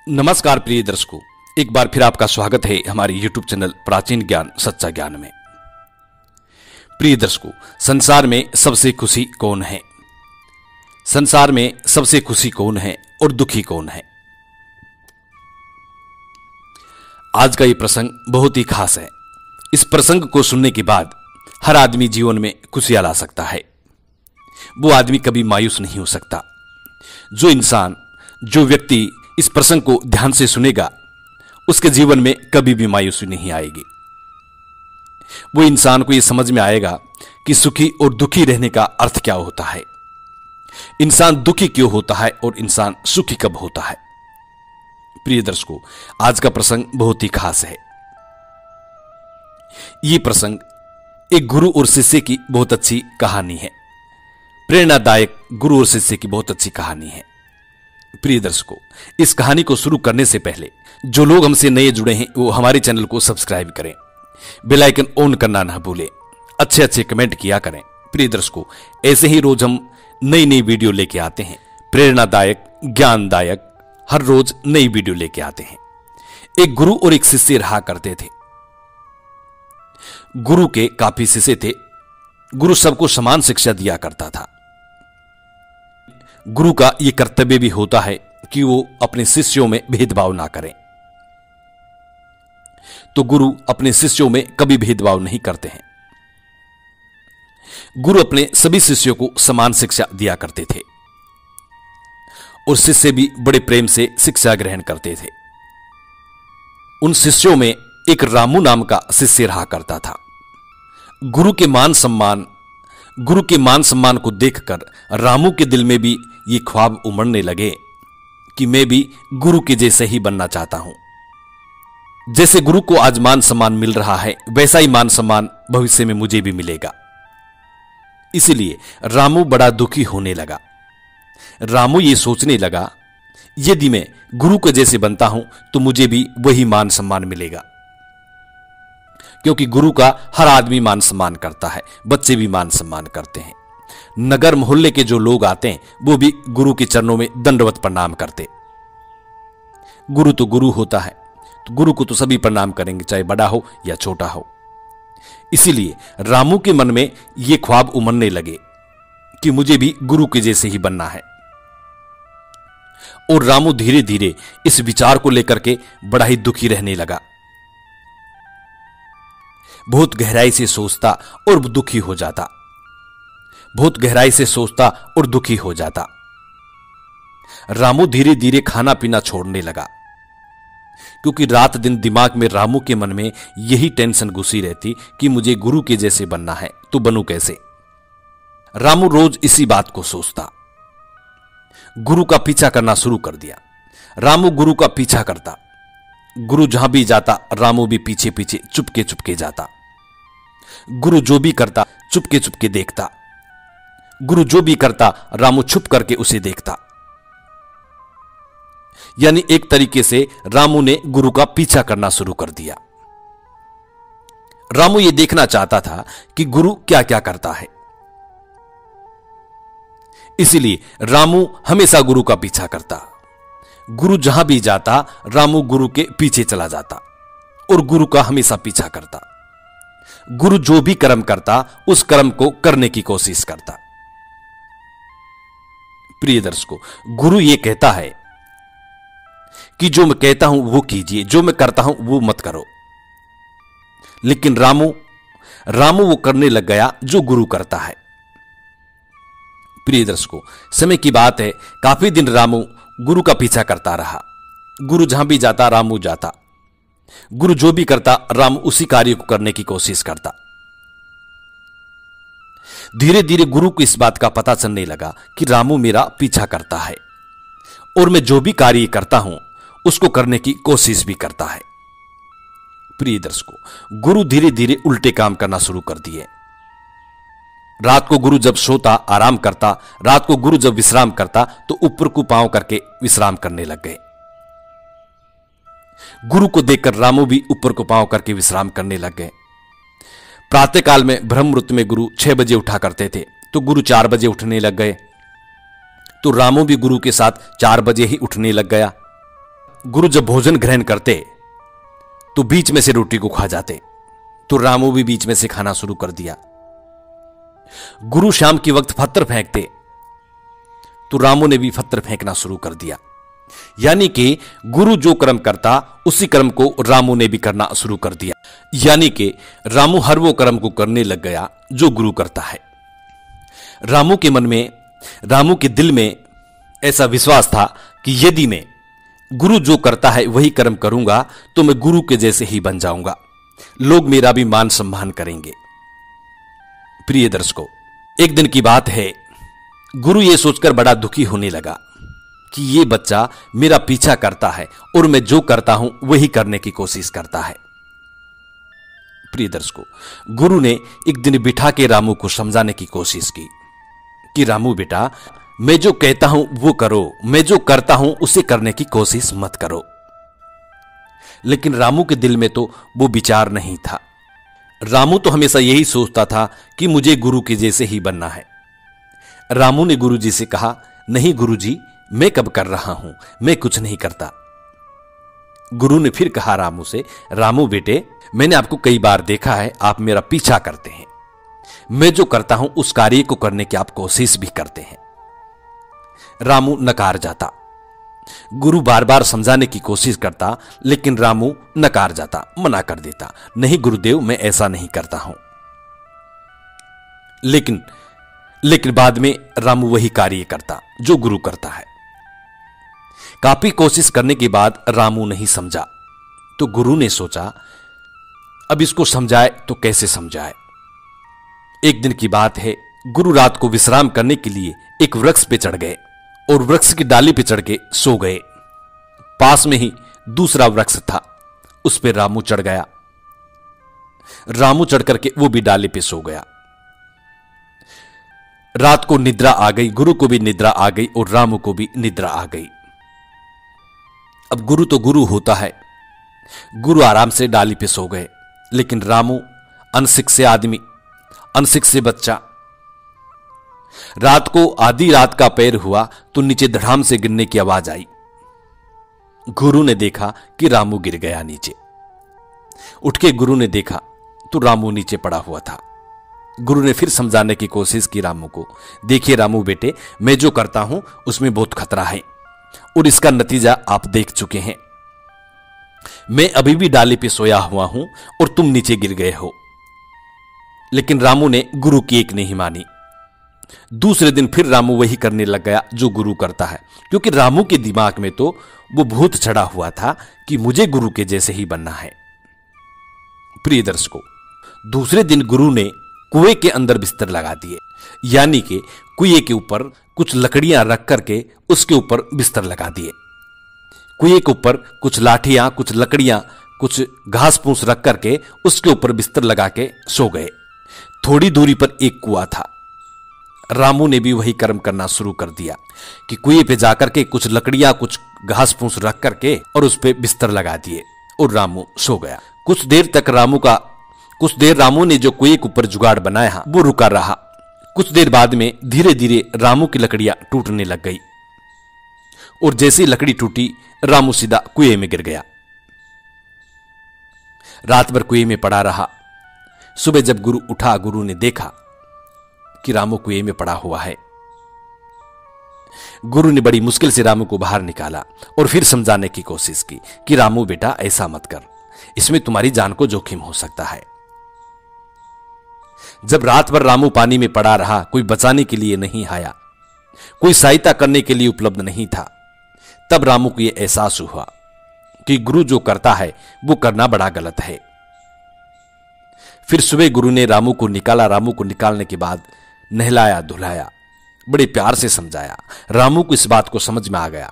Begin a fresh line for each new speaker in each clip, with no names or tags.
नमस्कार प्रिय दर्शकों, एक बार फिर आपका स्वागत है हमारे YouTube चैनल प्राचीन ज्ञान सच्चा ज्ञान में। प्रिय दर्शकों, संसार में सबसे खुशी कौन है? संसार में सबसे खुशी कौन है और दुखी कौन है? आज का ये प्रसंग बहुत ही खास है। इस प्रसंग को सुनने के बाद हर आदमी जीवन में खुशियां ला सकता है। वो आदमी कभी मायूस नहीं हो सकता। जो व्यक्ति इस प्रसंग को ध्यान से सुनेगा, उसके जीवन में कभी भी मायूसी नहीं आएगी। वो इंसान को यह समझ में आएगा कि सुखी और दुखी रहने का अर्थ क्या होता है, इंसान दुखी क्यों होता है और इंसान सुखी कब होता है। प्रिय दर्शकों, आज का प्रसंग बहुत ही खास है। यह प्रसंग एक गुरु और शिष्य की बहुत अच्छी कहानी है, प्रेरणादायक गुरु और शिष्य की बहुत अच्छी कहानी है। प्रिय दर्शकों, इस कहानी को शुरू करने से पहले जो लोग हमसे नए जुड़े हैं वो हमारे चैनल को सब्सक्राइब करें, बेल आइकन ऑन करना ना भूलें, अच्छे कमेंट किया करें। प्रिय दर्शकों, ऐसे ही रोज हम नई नई वीडियो लेके आते हैं, प्रेरणादायक, ज्ञानदायक, हर रोज नई वीडियो लेके आते हैं। एक गुरु और एक शिष्य रहा करते थे। गुरु के काफी शिष्य थे। गुरु सबको समान शिक्षा दिया करता था। गुरु का यह कर्तव्य भी होता है कि वो अपने शिष्यों में भेदभाव ना करें। तो गुरु अपने शिष्यों में कभी भेदभाव नहीं करते हैं। गुरु अपने सभी शिष्यों को समान शिक्षा दिया करते थे और शिष्य भी बड़े प्रेम से शिक्षा ग्रहण करते थे। उन शिष्यों में एक रामू नाम का शिष्य रहा करता था। गुरु के मान सम्मान को देखकर रामू के दिल में भी ये ख्वाब उमड़ने लगे कि मैं भी गुरु के जैसे ही बनना चाहता हूं। जैसे गुरु को आज मान सम्मान मिल रहा है, वैसा ही मान सम्मान भविष्य में मुझे भी मिलेगा। इसलिए रामू बड़ा दुखी होने लगा। रामू ये सोचने लगा, यदि मैं गुरु के जैसे बनता हूं तो मुझे भी वही मान सम्मान मिलेगा, क्योंकि गुरु का हर आदमी मान सम्मान करता है, बच्चे भी मान सम्मान करते हैं। नगर मोहल्ले के जो लोग आते हैं वो भी गुरु के चरणों में दंडवत प्रणाम करते। गुरु तो गुरु होता है, तो गुरु को तो सभी प्रणाम करेंगे, चाहे बड़ा हो या छोटा हो। इसीलिए रामू के मन में ये ख्वाब उमड़ने लगे कि मुझे भी गुरु के जैसे ही बनना है। और रामू धीरे धीरे इस विचार को लेकर के बड़ा ही दुखी रहने लगा। बहुत गहराई से सोचता और दुखी हो जाता, बहुत गहराई से सोचता और दुखी हो जाता। रामू धीरे धीरे खाना पीना छोड़ने लगा, क्योंकि रात दिन दिमाग में रामू के मन में यही टेंशन घुसी रहती कि मुझे गुरु के जैसे बनना है, तो बनूं कैसे। रामू रोज इसी बात को सोचता। गुरु का पीछा करना शुरू कर दिया। रामू गुरु का पीछा करता। गुरु जहां भी जाता रामू भी पीछे पीछे चुपके चुपके जाता। गुरु जो भी करता चुपके चुपके देखता। गुरु जो भी करता रामू छुप करके उसे देखता। यानी एक तरीके से रामू ने गुरु का पीछा करना शुरू कर दिया। रामू यह देखना चाहता था कि गुरु क्या क्या करता है। इसलिए रामू हमेशा गुरु का पीछा करता। गुरु जहां भी जाता रामू गुरु के पीछे चला जाता और गुरु का हमेशा पीछा करता। गुरु जो भी कर्म करता उस कर्म को करने की कोशिश करता। प्रिय दर्शकों, गुरु यह कहता है कि जो मैं कहता हूं वो कीजिए, जो मैं करता हूं वो मत करो। लेकिन रामू वो करने लग गया जो गुरु करता है। प्रिय दर्शकों, समय की बात है, काफी दिन रामू गुरु का पीछा करता रहा। गुरु जहां भी जाता रामू जाता। गुरु जो भी करता रामू उसी कार्य को करने की कोशिश करता। धीरे धीरे गुरु को इस बात का पता चलने लगा कि रामू मेरा पीछा करता है और मैं जो भी कार्य करता हूं उसको करने की कोशिश भी करता है। प्रिय दर्शकों, गुरु धीरे धीरे उल्टे काम करना शुरू कर दिए। रात को गुरु जब सोता आराम करता, रात को गुरु जब विश्राम करता तो ऊपर को पांव करके विश्राम करने लग गए। गुरु को देखकर रामू भी ऊपर को पांव करके विश्राम करने लग गए। प्रातःकाल में ब्रह्म मुहूर्त में गुरु 6 बजे उठा करते थे, तो गुरु 4 बजे उठने लग गए। तो रामू भी गुरु के साथ 4 बजे ही उठने लग गया। गुरु जब भोजन ग्रहण करते तो बीच में से रोटी को खा जाते, तो रामू भी बीच में से खाना शुरू कर दिया। गुरु शाम के वक्त पत्थर फेंकते तो रामू ने भी पत्थर फेंकना शुरू कर दिया। यानी कि गुरु जो कर्म करता उसी कर्म को रामू ने भी करना शुरू कर दिया। यानी कि रामू हर वो कर्म को करने लग गया जो गुरु करता है। रामू के मन में, रामू के दिल में ऐसा विश्वास था कि यदि मैं गुरु जो करता है वही कर्म करूंगा तो मैं गुरु के जैसे ही बन जाऊंगा, लोग मेरा भी मान सम्मान करेंगे। प्रिय दर्शकों, एक दिन की बात है, गुरु ये सोचकर बड़ा दुखी होने लगा कि ये बच्चा मेरा पीछा करता है और मैं जो करता हूं वही करने की कोशिश करता है। प्रिय दर्शकों, गुरु ने एक दिन बिठा के रामू को समझाने की कोशिश की कि रामू बेटा, मैं जो कहता हूं वो करो, मैं जो करता हूं उसे करने की कोशिश मत करो। लेकिन रामू के दिल में तो वो विचार नहीं था। रामू तो हमेशा यही सोचता था कि मुझे गुरु के जैसे ही बनना है। रामू ने गुरुजी से कहा, नहीं गुरुजी, मैं कब कर रहा हूं, मैं कुछ नहीं करता। गुरु ने फिर कहा रामू से, रामू बेटे, मैंने आपको कई बार देखा है, आप मेरा पीछा करते हैं। मैं जो करता हूं उस कार्य को करने की आप कोशिश भी करते हैं। रामू नकार जाता। गुरु बार बार समझाने की कोशिश करता, लेकिन रामू नकार जाता, मना कर देता, नहीं गुरुदेव, मैं ऐसा नहीं करता हूं। लेकिन बाद में रामू वही कार्य करता जो गुरु करता है। काफी कोशिश करने के बाद रामू नहीं समझा, तो गुरु ने सोचा अब इसको समझाए तो कैसे समझाए। एक दिन की बात है, गुरु रात को विश्राम करने के लिए एक वृक्ष पे चढ़ गए और वृक्ष की डाली पे चढ़ के सो गए। पास में ही दूसरा वृक्ष था, उस पे रामू चढ़ गया। रामू चढ़ करके वो भी डाली पे सो गया। रात को निद्रा आ गई, गुरु को भी निद्रा आ गई और रामू को भी निद्रा आ गई। अब गुरु तो गुरु होता है, गुरु आराम से डाली पे सो गए, लेकिन रामू अनसिक से आदमी, अनसिक से बच्चा। रात को आधी रात का पैर हुआ तो नीचे धड़ाम से गिरने की आवाज आई। गुरु ने देखा कि रामू गिर गया नीचे। उठ के गुरु ने देखा तो रामू नीचे पड़ा हुआ था। गुरु ने फिर समझाने की कोशिश की रामू को, देखिए रामू बेटे, मैं जो करता हूं उसमें बहुत खतरा है और इसका नतीजा आप देख चुके हैं। मैं अभी भी डाली पे सोया हुआ हूं और तुम नीचे गिर गए हो। लेकिन रामू ने गुरु की एक नहीं मानी। दूसरे दिन फिर रामू वही करने लग गया जो गुरु करता है, क्योंकि रामू के दिमाग में तो वो भूत चढ़ा हुआ था कि मुझे गुरु के जैसे ही बनना है। प्रिय दर्शकों, दूसरे दिन गुरु ने कुएं के अंदर बिस्तर लगा दिए, यानी कि कुएं के ऊपर कुछ लकड़ियां रख करके उसके ऊपर बिस्तर लगा दिए। कुएं के ऊपर कुछ लाठियां, कुछ लकड़ियां, कुछ घास फूस रख करके उसके ऊपर बिस्तर लगा के सो गए। थोड़ी दूरी पर एक कुआं था। रामू ने भी वही कर्म करना शुरू कर दिया कि कुएं पे जाकर के कुछ लकड़ियां, कुछ घास फूस रख करके और उस पे बिस्तर लगा दिए और रामू सो गया। कुछ देर रामू ने जो कुएं के ऊपर जुगाड़ बनाया वो रुका रहा। कुछ देर बाद में धीरे धीरे रामू की लकड़ियां टूटने लग गई और जैसे लकड़ी टूटी, रामू सीधा कुएं में गिर गया। रात भर कुएं में पड़ा रहा। सुबह जब गुरु उठा, गुरु ने देखा कि रामू कुएं में पड़ा हुआ है। गुरु ने बड़ी मुश्किल से रामू को बाहर निकाला और फिर समझाने की कोशिश की कि रामू बेटा, ऐसा मत कर, इसमें तुम्हारी जान को जोखिम हो सकता है। जब रात भर रामू पानी में पड़ा रहा, कोई बचाने के लिए नहीं आया, कोई सहायता करने के लिए उपलब्ध नहीं था, तब रामू को यह एहसास हुआ कि गुरु जो करता है वो करना बड़ा गलत है। फिर सुबह गुरु ने रामू को निकाला। रामू को निकालने के बाद नहलाया धुलाया, बड़े प्यार से समझाया। रामू को इस बात को समझ में आ गया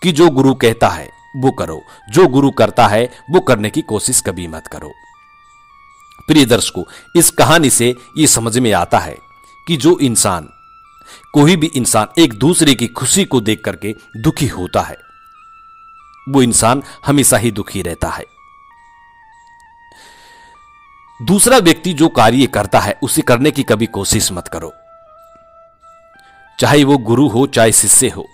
कि जो गुरु कहता है वो करो, जो गुरु करता है वो करने की कोशिश कभी मत करो। प्रिय दर्शकों, इस कहानी से ये समझ में आता है कि जो इंसान, कोई भी इंसान एक दूसरे की खुशी को देख करके दुखी होता है, वो इंसान हमेशा ही दुखी रहता है। दूसरा व्यक्ति जो कार्य करता है उसे करने की कभी कोशिश मत करो, चाहे वो गुरु हो, चाहे शिष्य हो,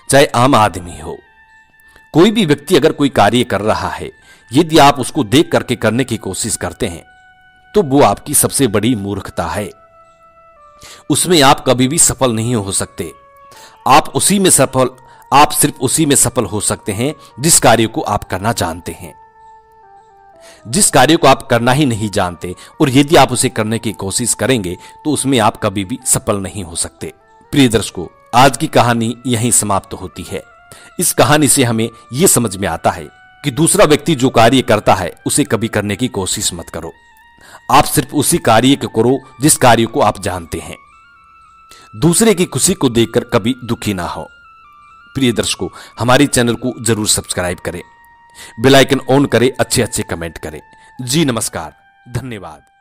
चाहे आम आदमी हो। कोई भी व्यक्ति अगर कोई कार्य कर रहा है, यदि आप उसको देख करके करने की कोशिश करते हैं तो वो आपकी सबसे बड़ी मूर्खता है। उसमें आप कभी भी सफल नहीं हो सकते। आप सिर्फ उसी में सफल हो सकते हैं जिस कार्य को आप करना जानते हैं। जिस कार्य को आप करना ही नहीं जानते और यदि आप उसे करने की कोशिश करेंगे तो उसमें आप कभी भी सफल नहीं हो सकते। प्रिय दर्शकों, आज की कहानी यहीं समाप्त होती है। इस कहानी से हमें यह समझ में आता है कि दूसरा व्यक्ति जो कार्य करता है उसे कभी करने की कोशिश मत करो। आप सिर्फ उसी कार्य को करो जिस कार्य को आप जानते हैं। दूसरे की खुशी को देखकर कभी दुखी ना हो। प्रिय दर्शकों, हमारे चैनल को जरूर सब्सक्राइब करें, बेल आइकन ऑन करें, अच्छे अच्छे कमेंट करें। जी नमस्कार, धन्यवाद।